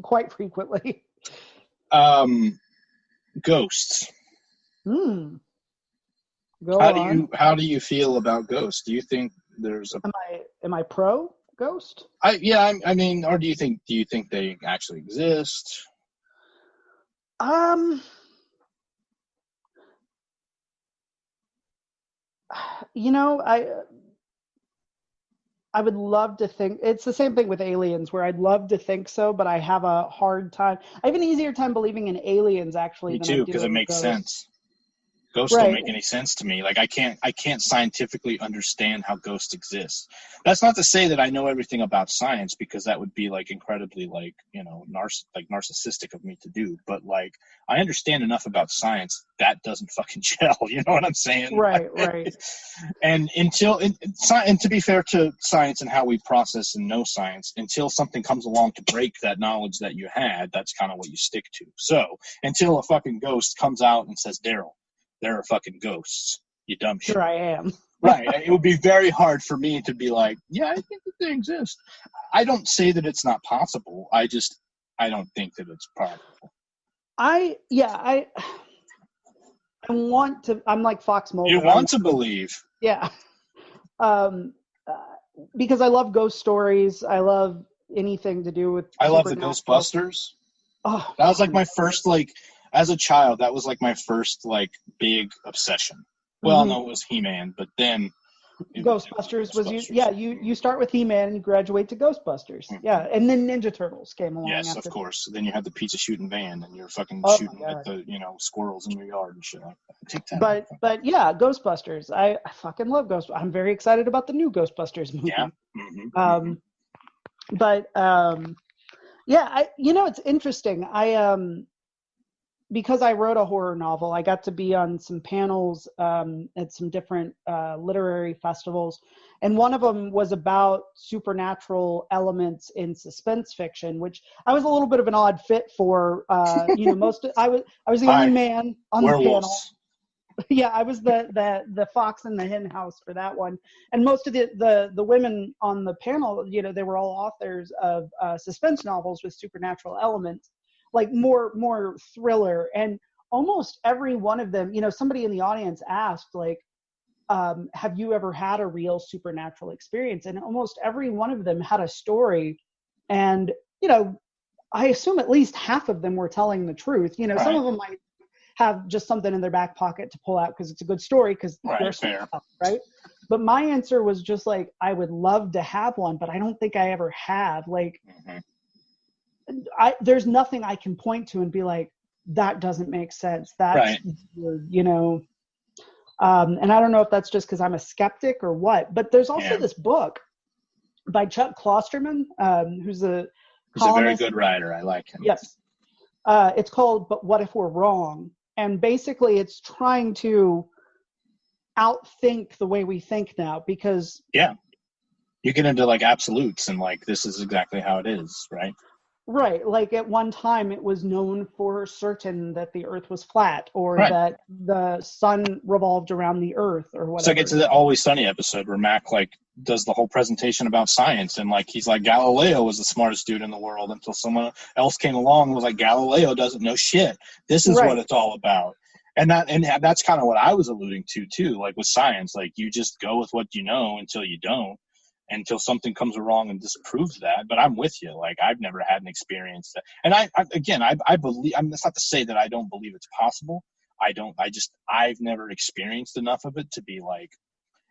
quite frequently. Ghosts. Go on. How do you feel about ghosts? Do you think there's a Am I pro ghost? I mean, or do you think they actually exist? You know, I would love to think it's the same thing with aliens, where I'd love to think so, but I have a hard time. I have an easier time believing in aliens actually. Me than too, I because do it in makes ghosts. sense. Ghosts don't make any sense to me. Like I can't scientifically understand how ghosts exist. That's not to say that I know everything about science, because that would be like incredibly like, you know, narcissistic of me to do. But like I understand enough about science that doesn't fucking gel. You know what I'm saying? Right. And and to be fair to science and how we process and know science, until something comes along to break that knowledge that you had, that's kind of what you stick to. So until a fucking ghost comes out and says, Daryl, there are fucking ghosts, you dumb shit. Here I am. Right. It would be very hard for me to be like, yeah, I think that they exist. I don't say that it's not possible. I don't think that it's probable. I want to. I'm like Fox Mulder. You want to believe. Yeah. Because I love ghost stories. I love anything to do with. I love the Ghostbusters. Oh, that was like my first as a child, that was like my first like big obsession. Well, no, it was He-Man, but then Ghostbusters was you start with He-Man and you graduate to Ghostbusters. Mm-hmm. Yeah, and then Ninja Turtles came along. Yes, of course. Then you had the pizza shooting van, and you're fucking shooting at the squirrels in your yard and shit like that. But yeah, Ghostbusters. I fucking love Ghostbusters. I'm very excited about the new Ghostbusters movie. Yeah. It's interesting. Because I wrote a horror novel, I got to be on some panels at some different literary festivals. And one of them was about supernatural elements in suspense fiction, which I was a little bit of an odd fit for. I was the only man on the panel. Yeah, I was the fox in the hen house for that one. And most of the women on the panel, they were all authors of suspense novels with supernatural elements. Like more thriller, and almost every one of them, somebody in the audience asked, like, have you ever had a real supernatural experience? And almost every one of them had a story. And, I assume at least half of them were telling the truth. Right. Some of them might have just something in their back pocket to pull out because it's a good story, because they're fair. Right? But my answer was just like, I would love to have one, but I don't think I ever have. Like, there's nothing I can point to and be like, that doesn't make sense. That's weird, And I don't know if that's just because I'm a skeptic or what, but there's also this book by Chuck Klosterman, who's a very good writer. I like him. Yes. It's called But What If We're Wrong? And basically it's trying to outthink the way we think now, because you get into like absolutes and like, this is exactly how it is, right? Right. Like at one time it was known for certain that the earth was flat, or that the sun revolved around the earth, or whatever. It's like it's the Always Sunny episode where Mac like does the whole presentation about science, and like he's like, Galileo was the smartest dude in the world until someone else came along and was like, Galileo doesn't know shit. This is what it's all about. And that's kind of what I was alluding to too. Like with science, like you just go with what you know until you don't. Until something comes along and disproves that. But I'm with you. Like, I've never had an experience that, and I believe, that's not to say that I don't believe it's possible. I've never experienced enough of it to be like,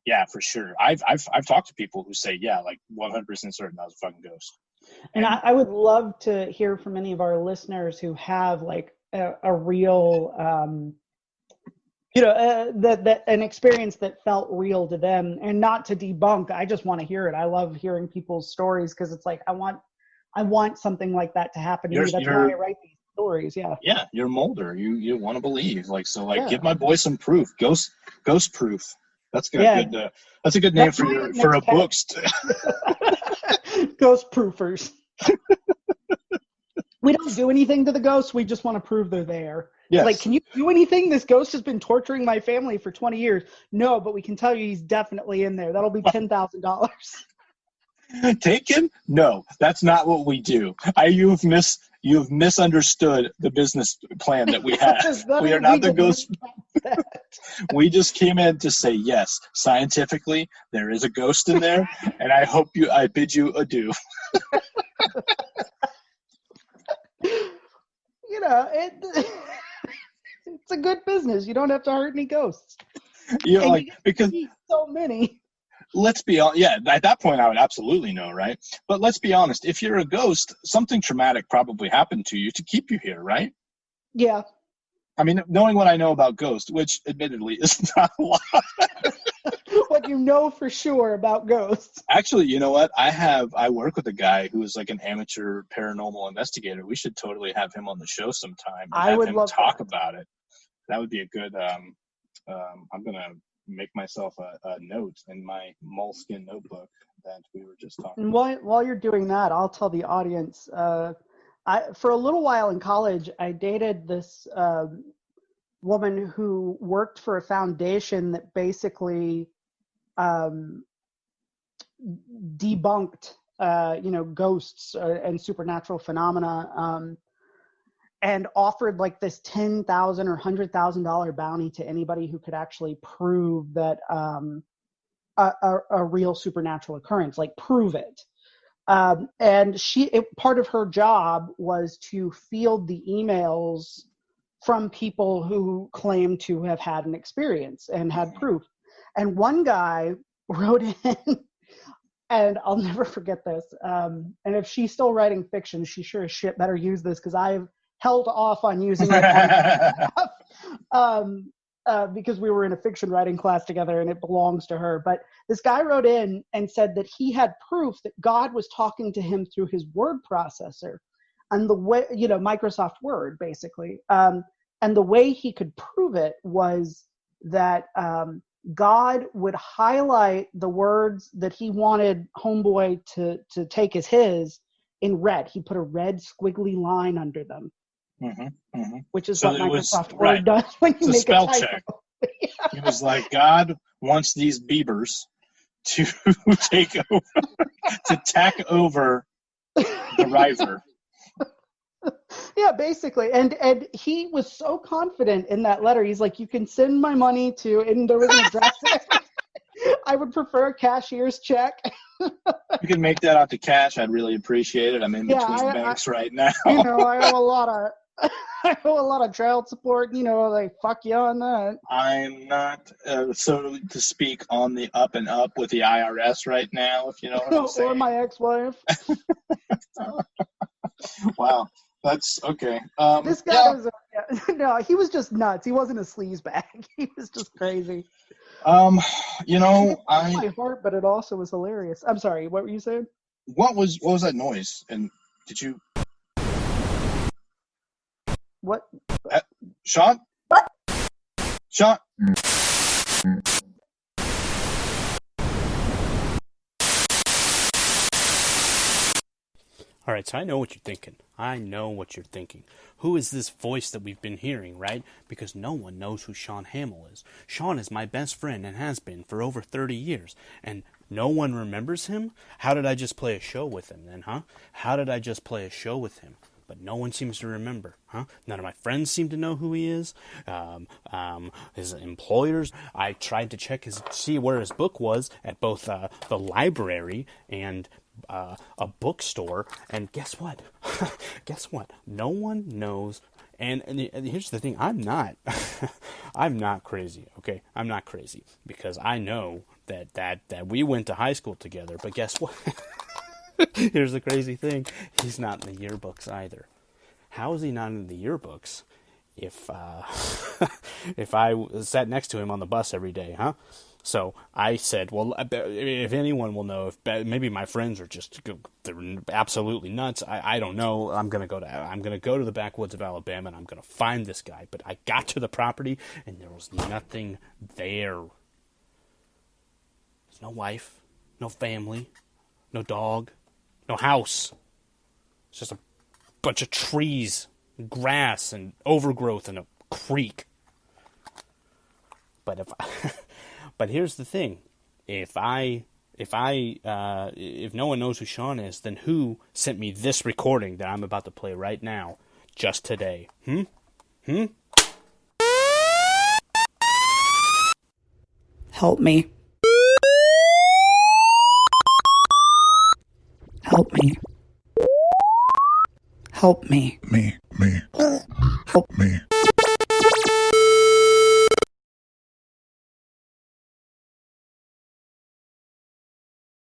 yeah, for sure. I've talked to people who say, yeah, like 100% certain that was a fucking ghost. And I would love to hear from any of our listeners who have like a real, an experience that felt real to them, and not to debunk. I just want to hear it. I love hearing people's stories, because it's like, I want something like that to happen to me. That's why I write these stories. Yeah. Yeah. You're Mulder. You want to believe, like, so like, give my boy some proof. Ghost proof. That's good. Yeah. That's a good name for a book. Ghost proofers. We don't do anything to the ghosts. We just want to prove they're there. Yes. Like, can you do anything? This ghost has been torturing my family for 20 years. No, but we can tell you he's definitely in there. That'll be $10,000. Taken? No, that's not what we do. You've misunderstood the business plan that we have. We are not the ghost. We just came in to say, yes, scientifically, there is a ghost in there, and I bid you adieu. You know, it's a good business. You don't have to hurt any ghosts. You know, because so many. Let's be honest. Yeah, at that point, I would absolutely know, right? But let's be honest. If you're a ghost, something traumatic probably happened to you to keep you here, right? Yeah. I mean, knowing what I know about ghosts, which admittedly is not a lot. What you know for sure about ghosts. Actually, you know what? I work with a guy who is like an amateur paranormal investigator. We should totally have him on the show sometime. I would love to talk about it. That would be a good. I'm gonna make myself a note in my moleskin notebook that we were just talking about. While you're doing that, I'll tell the audience. For a little while in college, I dated this woman who worked for a foundation that basically debunked, ghosts and supernatural phenomena, and offered like this $10,000 or $100,000 bounty to anybody who could actually prove that a real supernatural occurrence, like prove it. And part of her job was to field the emails from people who claimed to have had an experience and had proof. And one guy wrote in, and I'll never forget this. And if she's still writing fiction, she sure as shit better use this, because I've held off on using it because we were in a fiction writing class together and it belongs to her. But this guy wrote in and said that he had proof that God was talking to him through his word processor, and the way, Microsoft Word, basically. And the way he could prove it was that God would highlight the words that he wanted homeboy to take as his in red. He put a red squiggly line under them. Which is what Microsoft Word does when you make a typo. Check. Yeah. It was like, God wants these Biebers to take over, to tack over the riser. Yeah, basically. And he was so confident in that letter. He's like, you can send my money to, and there was an address. I would prefer a cashier's check. You can make that out to cash. I'd really appreciate it. I'm in between banks right now. I owe a lot of child support. They fuck you on that. I'm not, so to speak, on the up and up with the IRS right now, if you know what I'm saying. Or my ex-wife. Wow. That's okay. This guy no, he was just nuts. He wasn't a sleazebag. He was just crazy. My heart, but it also was hilarious. I'm sorry. What were you saying? What was that noise? And did you? What? Sean? What? Sean? All right, so I know what you're thinking. Who is this voice that we've been hearing, right? Because no one knows who Sean Hamill is. Sean is my best friend and has been for over 30 years. And no one remembers him? How did I just play a show with him then, huh? But no one seems to remember, huh? None of my friends seem to know who he is. His employers. I tried to see where his book was at both the library and a bookstore, and guess what? No one knows. And here's the thing: I'm not crazy. Okay, I'm not crazy, because I know that we went to high school together. But guess what? Here's the crazy thing: he's not in the yearbooks either. How is he not in the yearbooks if I sat next to him on the bus every day, huh? So I said, well, if anyone will know, if maybe my friends are they're absolutely nuts. I don't know. I'm gonna go to the backwoods of Alabama, and I'm gonna find this guy. But I got to the property, and there was nothing there. There's no wife, no family, no dog, no house. It's just a bunch of trees, and grass, and overgrowth, and a creek. But But here's the thing: if if no one knows who Sean is, then who sent me this recording that I'm about to play right now, just today? Help me. Help me. Help me. Me. Help me.